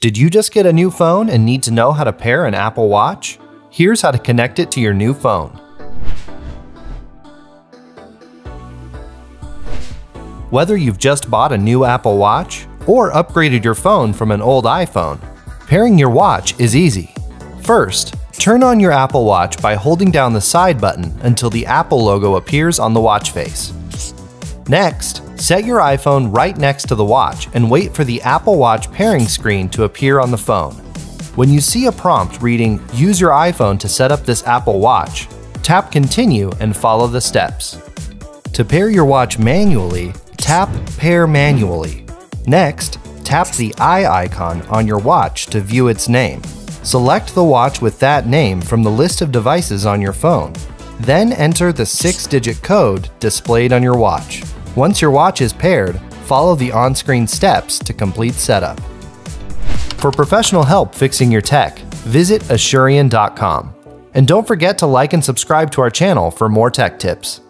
Did you just get a new phone and need to know how to pair an Apple Watch? Here's how to connect it to your new phone. Whether you've just bought a new Apple Watch or upgraded your phone from an old iPhone, pairing your watch is easy. First, turn on your Apple Watch by holding down the side button until the Apple logo appears on the watch face. Next, set your iPhone right next to the watch and wait for the Apple Watch pairing screen to appear on the phone. When you see a prompt reading, "Use your iPhone to set up this Apple Watch," tap Continue and follow the steps. To pair your watch manually, tap Pair Manually. Next, tap the eye icon on your watch to view its name. Select the watch with that name from the list of devices on your phone. Then enter the 6-digit code displayed on your watch. Once your watch is paired, follow the on-screen steps to complete setup. For professional help fixing your tech, visit Asurion.com. And don't forget to like and subscribe to our channel for more tech tips.